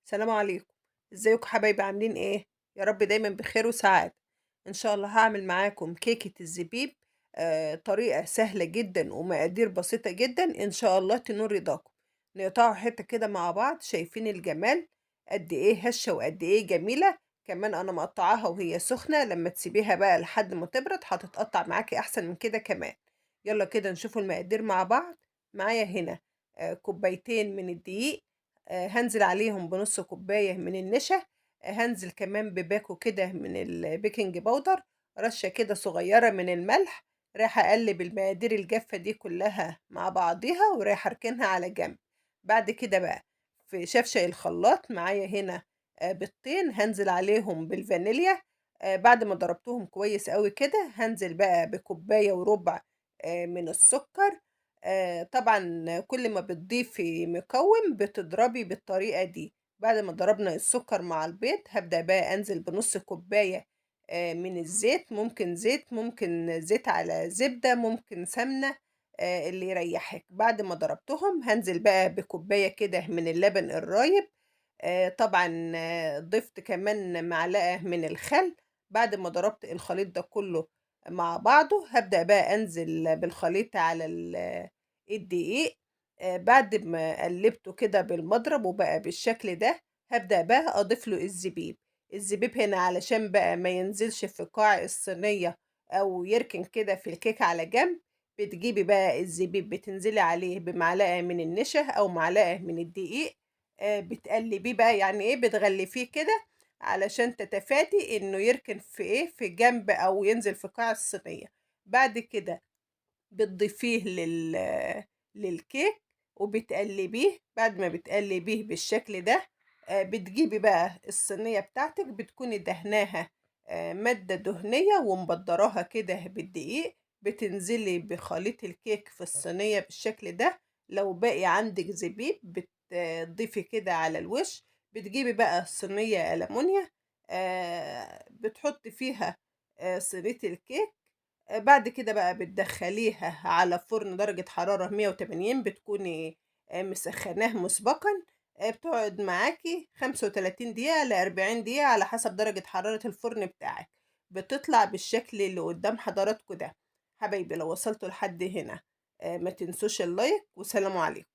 السلام عليكم. ازيكم حبايبي عاملين ايه؟ يا رب دايما بخير وسعادة. ان شاء الله هعمل معاكم كيكة الزبيب. طريقة سهلة جدا ومقادير بسيطة جدا، ان شاء الله تنور رضاكم. نقطعوا حتة كده مع بعض، شايفين الجمال؟ قد ايه هشة وقد ايه جميلة. كمان انا مقطعاها وهي سخنة، لما تسيبيها بقى لحد ما تبرد هتتقطع معاكي احسن من كده كمان. يلا كده نشوفوا المقادير مع بعض. معايا هنا كوبايتين من الدقيق، هانزل عليهم بنُص كوباية من النشا، هانزل كمان بباكو كده من البيكنج باودر، رشة كده صغيرة من الملح. رايحة أقلّب المقادير الجافة دي كلّها مع بعضيها ورايحة أركنها على جنب. بعد كده بقى في شفشق الخلاط معايا هنا بيضتين، هانزل عليهم بالفانيليا. بعد ما ضربتهم كويس أوي كده، هانزل بقى بكوباية وربع من السكر. طبعًا كل ما بتضيفي مكوِّم بتضربي بالطريقة دي. بعد ما ضربنا السكر مع البيض، هابدأ بقى أنزل بنُص كوباية من الزيت، ممكن زيت، ممكن زيت على زبدة، ممكن سمنة، اللي يريحِك. بعد ما ضربتهم هانزل بقى بكوباية كده من اللبن الرايب. طبعًا ضِفت كمان معلقة من الخل. بعد ما ضربت الخليط ده كله مع بعضه، هابدأ بقى أنزل بالخليط على الدقيق. بعد ما قلّبته كده بالمضرب وبقى بالشكل ده، هابدأ بقى أضيف له الزبيب. الزبيب هنا علشان بقى ما ينزلش في قاع الصينية أو يركن كده في الكيكة على جنب، بتجيبي بقى الزبيب بتنزلي عليه بمعلقة من النشا أو معلقة من الدقيق. بتقلّبيه بقى، يعني إيه، بتغلّفيه كده علشان تتفادي إنه يركن في إيه، في جنب أو ينزل في قاع الصينية. بعد كده بتضيفيه للكيك وبتقلّبيه. بعد ما بتقلّبيه بالشكل ده، بتجيبي بقى الصينية بتاعتِك، بتكوني دهناها مادة دهنية ومبدّراها كده بالدقيق. بتنزلي بخليط الكيك في الصينية بالشكل ده. لو باقي عندِك زبيب بتضيفي كده على الوش. بتجيبي بقى صينية ألمونيا، بتحطّي فيها صينية الكيك. بعد كده بقى بتدخّليها على فرن درجة حرارة 180، بتكوني مسخّناه مسبقًا. بتقعد معاكِ 35 دقيقة ل40 دقيقة على حسب درجة حرارة الفرن بتاعِك. بتطلع بالشكل اللي قدّام حضراتكم ده. حبايبي لو وصلتوا لحد هنا، ما تنسوش اللايك، والسلام عليكم.